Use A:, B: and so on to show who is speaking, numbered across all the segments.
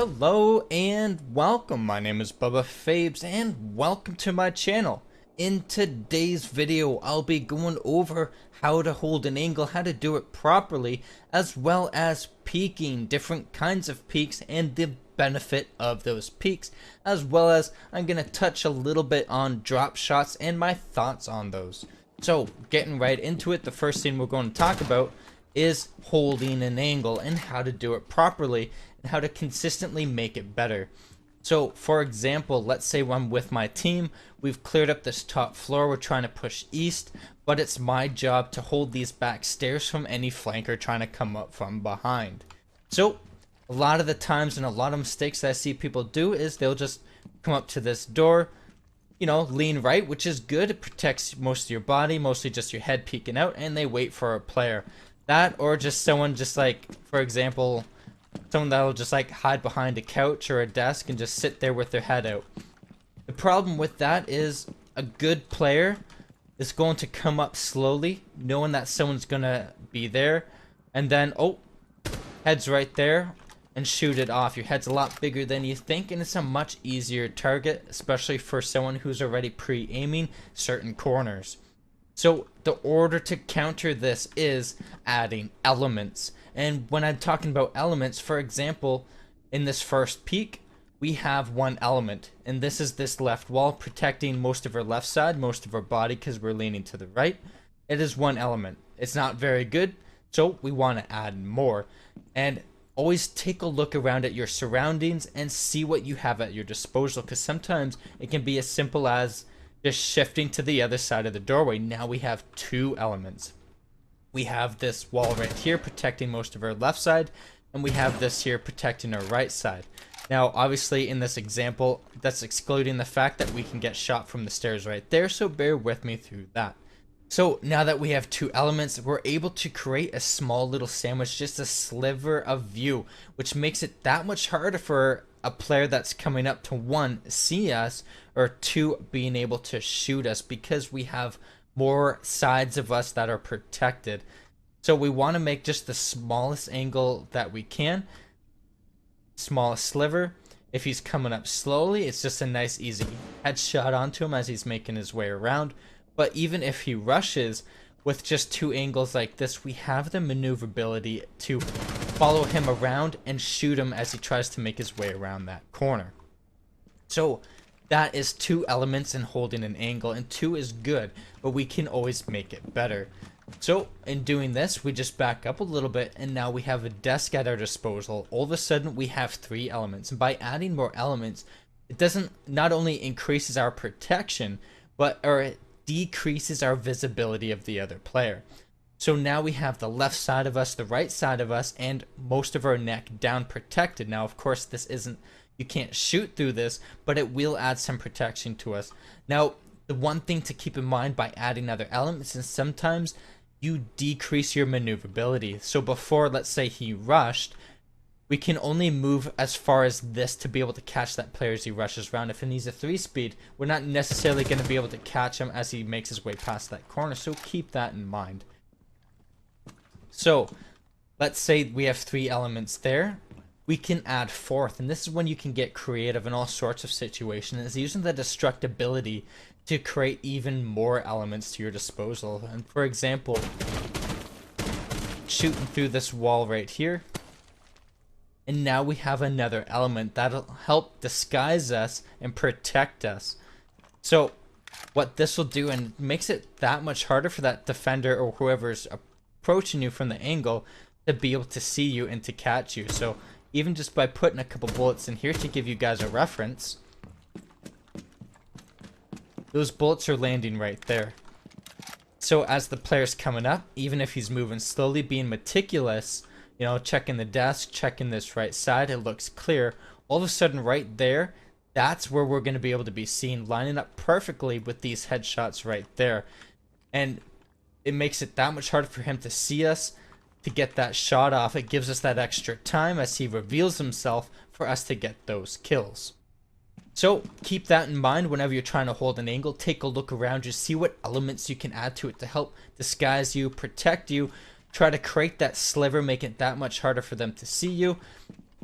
A: Hello and welcome. My name is Bubba Fabes and welcome to my channel. In today's video, I'll be going over how to hold an angle, how to do it properly, as well as peeking, different kinds of peeks and the benefit of those peeks, as well as I'm going to touch a little bit on drop shots and my thoughts on those. So getting right into it, the first thing we're going to talk about is holding an angle and how to do it properly and how to consistently make it better. So for example, let's say I'm with my team, we've cleared up this top floor, we're trying to push east, but it's my job to hold these back stairs from any flanker trying to come up from behind. So a lot of the times and a lot of mistakes that I see people do is they'll just come up to this door, lean right, which is good. It protects most of your body, mostly just your head peeking out, and they wait for a player. That, or just someone just like, for example, someone that'll just like hide behind a couch or a desk and just sit there with their head out. The problem with that is a good player is going to come up slowly, knowing that someone's gonna be there, and then, oh, head's right there, and shoot it off. Your head's a lot bigger than you think, and it's a much easier target, especially for someone who's already pre-aiming certain corners. So the order to counter this is adding elements. And when I'm talking about elements, for example, in this first peek, we have one element, and this is this left wall protecting most of our left side, most of our body because we're leaning to the right. It is one element. It's not very good, so we want to add more. And always take a look around at your surroundings and see what you have at your disposal, because sometimes it can be as simple as just shifting to the other side of the doorway. Now we have two elements. We have this wall right here protecting most of our left side, and we have this here protecting our right side. Now obviously in this example, that's excluding the fact that we can get shot from the stairs right there, so bear with me through that. So now that we have two elements, we're able to create a small little sandwich, just a sliver of view, which makes it that much harder for a player that's coming up to, one, see us, or two, being able to shoot us, because we have more sides of us that are protected. So we want to make just the smallest angle that we can, smallest sliver. If he's coming up slowly, it's just a nice easy headshot onto him as he's making his way around. But even if he rushes, with just two angles like this, we have the maneuverability to follow him around and shoot him as he tries to make his way around that corner. So that is two elements in holding an angle, and two is good, but we can always make it better. So in doing this, we just back up a little bit, and now we have a desk at our disposal. All of a sudden we have three elements, and by adding more elements, it doesn't not only increases our protection, but it decreases our visibility of the other player. So now we have the left side of us, the right side of us, and most of our neck down protected. Now of course this isn't, you can't shoot through this, but it will add some protection to us. Now the one thing to keep in mind by adding other elements is sometimes you decrease your maneuverability. So before, let's say he rushed, we can only move as far as this to be able to catch that player as he rushes around. If he's a 3-speed, we're not necessarily going to be able to catch him as he makes his way past that corner, so keep that in mind. So let's say we have three elements there. We can add fourth, and this is when you can get creative in all sorts of situations. It's using the destructibility to create even more elements to your disposal. And for example, shooting through this wall right here, and now we have another element that'll help disguise us and protect us. So what this will do, and makes it that much harder for that defender or whoever's approaching you from the angle to be able to see you and to catch you. So even just by putting a couple bullets in here to give you guys a reference, those bullets are landing right there. So as the player's coming up, even if he's moving slowly, being meticulous, checking the desk, checking this right side, it looks clear. All of a sudden right there, that's where we're going to be able to be seen, lining up perfectly with these headshots right there. And it makes it that much harder for him to see us, to get that shot off. It gives us that extra time as he reveals himself for us to get those kills. So keep that in mind whenever you're trying to hold an angle. Take a look around you, see what elements you can add to it to help disguise you, protect you. Try to create that sliver, make it that much harder for them to see you.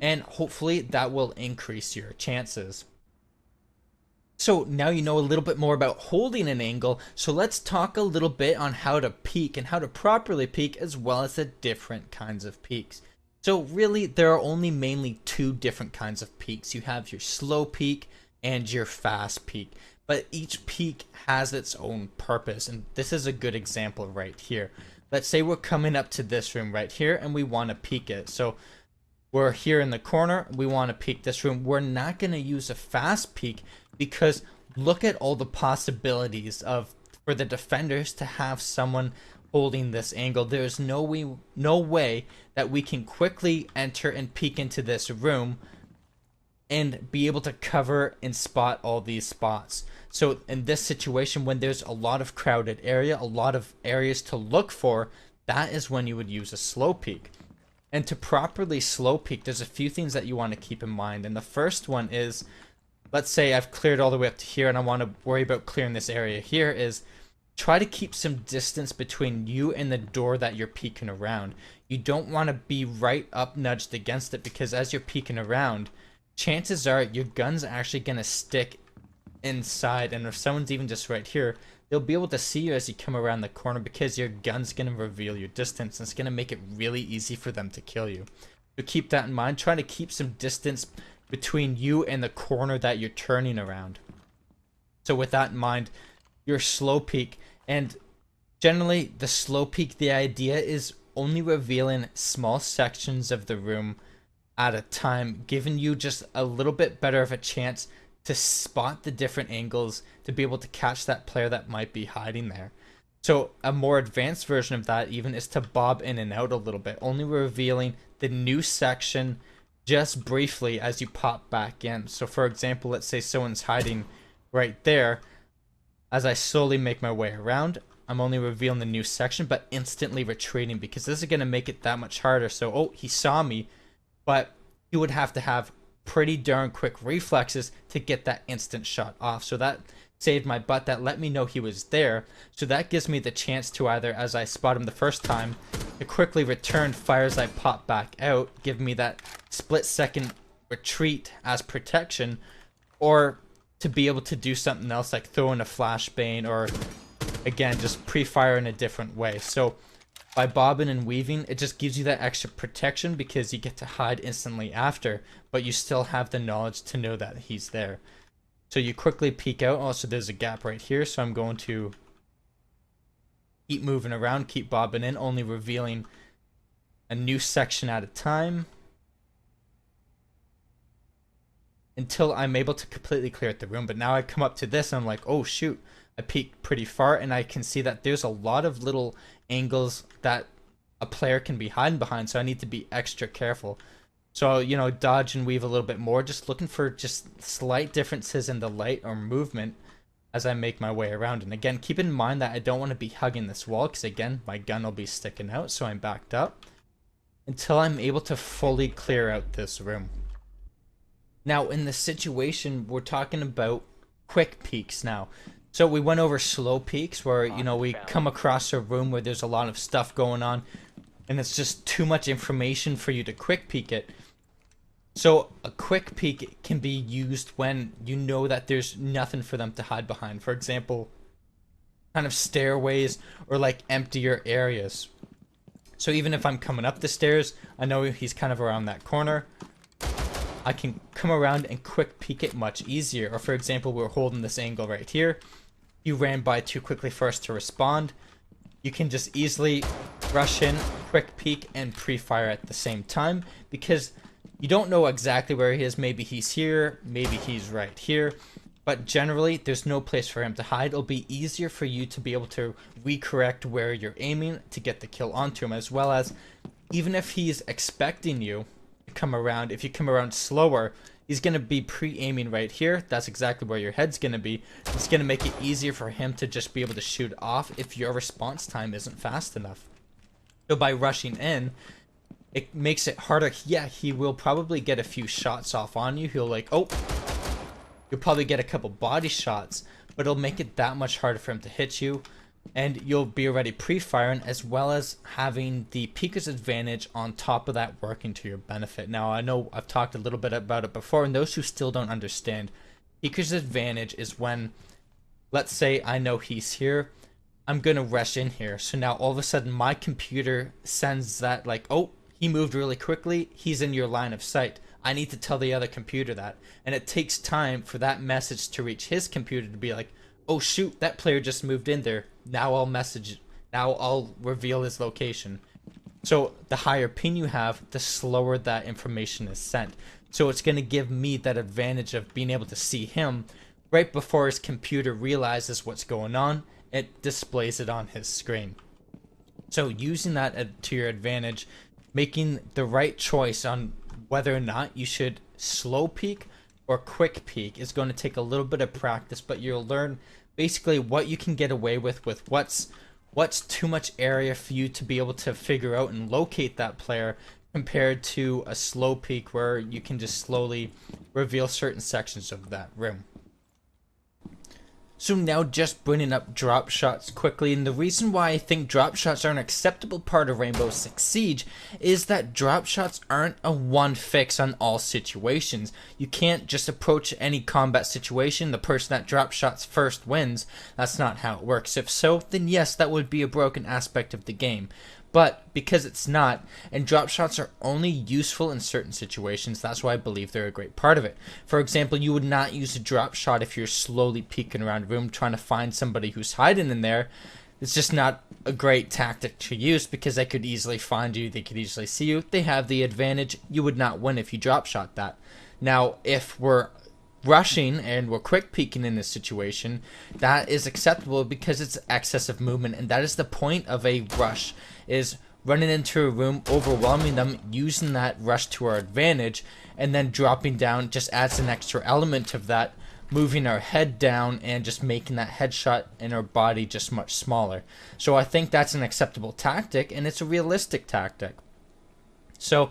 A: and hopefully that will increase your chances. So now you know a little bit more about holding an angle, so let's talk a little bit on how to peek and how to properly peek, as well as the different kinds of peeks. So really there are only mainly two different kinds of peeks. You have your slow peek and your fast peek, but each peek has its own purpose, and this is a good example right here. Let's say we're coming up to this room right here and we want to peek it. So we're here in the corner, we want to peek this room. We're not going to use a fast peek because look at all the possibilities of for the defenders to have someone holding this angle. There's no way that we can quickly enter and peek into this room and be able to cover and spot all these spots. So in this situation, when there's a lot of crowded area, a lot of areas to look for, that is when you would use a slow peek. And to properly slow peek, there's a few things that you want to keep in mind. And the first one is, let's say I've cleared all the way up to here and I want to worry about clearing this area here, is try to keep some distance between you and the door that you're peeking around. You don't want to be right up nudged against it, because as you're peeking around, chances are your gun's actually going to stick inside, and if someone's even just right here, they'll be able to see you as you come around the corner, because your gun's going to reveal your distance, and it's going to make it really easy for them to kill you. So keep that in mind. Try to keep some distance between you and the corner that you're turning around. So with that in mind, your slow peek, and generally the slow peek, the idea is only revealing small sections of the room at a time, giving you just a little bit better of a chance to spot the different angles, to be able to catch that player that might be hiding there. So a more advanced version of that even is to bob in and out a little bit, only revealing the new section just briefly as you pop back in. So for example, let's say someone's hiding right there. As I slowly make my way around, I'm only revealing the new section, but instantly retreating, because this is going to make it that much harder. So, oh, he saw me, but you would have to have pretty darn quick reflexes to get that instant shot off. So that saved my butt. That let me know he was there. So that gives me the chance to either, as I spot him the first time, to quickly return fire as I pop back out, give me that split second retreat as protection, or to be able to do something else like throw in a flashbang, or again just pre-fire in a different way. So by bobbing and weaving, it just gives you that extra protection, because you get to hide instantly after, but you still have the knowledge to know that he's there. So you quickly peek out. Also, there's a gap right here, so I'm going to keep moving around, keep bobbing in, only revealing a new section at a time until I'm able to completely clear out the room. But now I come up to this and I'm like, oh shoot, I peeked pretty far, and I can see that there's a lot of little angles that a player can be hiding behind, so I need to be extra careful. So, you know, dodge and weave a little bit more, just looking for just slight differences in the light or movement as I make my way around. And again, keep in mind that I don't want to be hugging this wall, because again, my gun will be sticking out, so I'm backed up until I'm able to fully clear out this room. Now, in this situation, we're talking about quick peeks now. So we went over slow peeks where, you know, we come across a room where there's a lot of stuff going on and it's just too much information for you to quick peek it. So a quick peek can be used when you know that there's nothing for them to hide behind. For example, kind of stairways or like emptier areas. So even if I'm coming up the stairs, I know he's kind of around that corner, I can come around and quick peek it much easier. Or for example, we're holding this angle right here. You ran by too quickly for us to respond. You can just easily rush in, quick peek, and pre-fire at the same time, because you don't know exactly where he is. Maybe he's here, maybe he's right here, but generally there's no place for him to hide. It'll be easier for you to be able to recorrect where you're aiming to get the kill onto him, as well as even if he's expecting you to come around, if you come around slower, he's going to be pre-aiming right here. That's exactly where your head's going to be. It's going to make it easier for him to just be able to shoot off if your response time isn't fast enough. So by rushing in, it makes it harder. Yeah, he will probably get a few shots off on you. He'll like, oh, you'll probably get a couple body shots, but it'll make it that much harder for him to hit you. and you'll be already pre-firing, as well as having the peeker's advantage on top of that working to your benefit. Now, I know I've talked a little bit about it before, and those who still don't understand, peeker's advantage is when, let's say I know he's here, I'm gonna rush in here. So now all of a sudden my computer sends that like, oh, he moved really quickly, he's in your line of sight. I need to tell the other computer that. And it takes time for that message to reach his computer to be like, oh shoot, that player just moved in there. Now I'll reveal his location. So the higher ping you have, the slower that information is sent. So it's going to give me that advantage of being able to see him right before his computer realizes what's going on. It displays it on his screen. So using that to your advantage, making the right choice on whether or not you should slow peek or quick peek is going to take a little bit of practice, but you'll learn basically what you can get away with what's too much area for you to be able to figure out and locate that player, compared to a slow peek where you can just slowly reveal certain sections of that room. So now just bringing up drop shots quickly, and the reason why I think drop shots are an acceptable part of Rainbow Six Siege is that drop shots aren't a one fix on all situations. You can't just approach any combat situation, the person that drop shots first wins. That's not how it works. If so, then yes, that would be a broken aspect of the game. But because it's not, and drop shots are only useful in certain situations, that's why I believe they're a great part of it. For example, you would not use a drop shot if you're slowly peeking around a room trying to find somebody who's hiding in there. It's just not a great tactic to use because they could easily find you, they could easily see you. They have the advantage. You would not win if you drop shot that. Now, if we're rushing and we're quick peeking in this situation, that is acceptable because it's excessive movement, and that is the point of a rush, is running into a room, overwhelming them, using that rush to our advantage, and then dropping down just adds an extra element of that, moving our head down and just making that headshot in our body just much smaller. So I think that's an acceptable tactic, and it's a realistic tactic. So,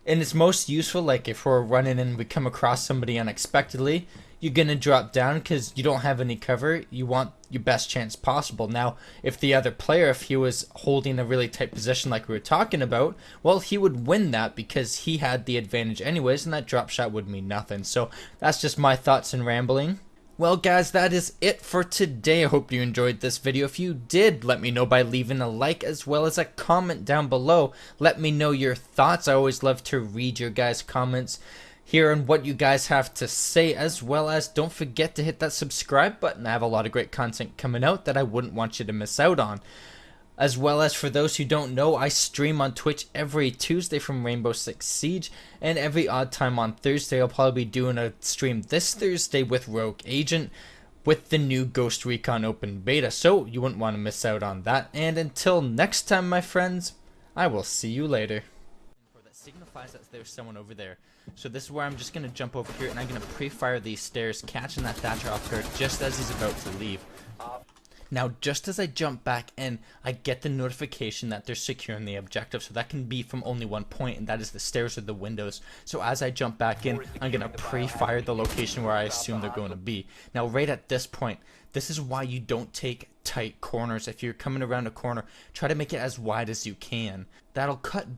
A: and it's most useful like if we're running and we come across somebody unexpectedly, you're going to drop down because you don't have any cover. You want your best chance possible. Now, if the other player, if he was holding a really tight position like we were talking about, well, he would win that because he had the advantage anyways, and that drop shot would mean nothing. So that's just my thoughts and rambling. Well guys, that is it for today. I hope you enjoyed this video. If you did, let me know by leaving a like as well as a comment down below. Let me know your thoughts. I always love to read your guys' comments here and what you guys have to say, as well as don't forget to hit that subscribe button. I have a lot of great content coming out that I wouldn't want you to miss out on. As well as, for those who don't know, I stream on Twitch every Tuesday from Rainbow Six Siege, and every odd time on Thursday. I'll probably be doing a stream this Thursday with Rogue Agent with the new Ghost Recon Open Beta, so you wouldn't want to miss out on that. And until next time, my friends, I will see you later. That signifies that there's someone over there. So this is where I'm just going to jump over here, and I'm going to pre-fire these stairs, catching that Thatcher off guard just as he's about to leave. Now, just as I jump back in, I get the notification that they're securing the objective. So that can be from only one point, and that is the stairs or the windows. So as I jump back in, I'm going to pre-fire the location where I assume they're going to be. Now, right at this point, this is why you don't take tight corners. If you're coming around a corner, try to make it as wide as you can. That'll cut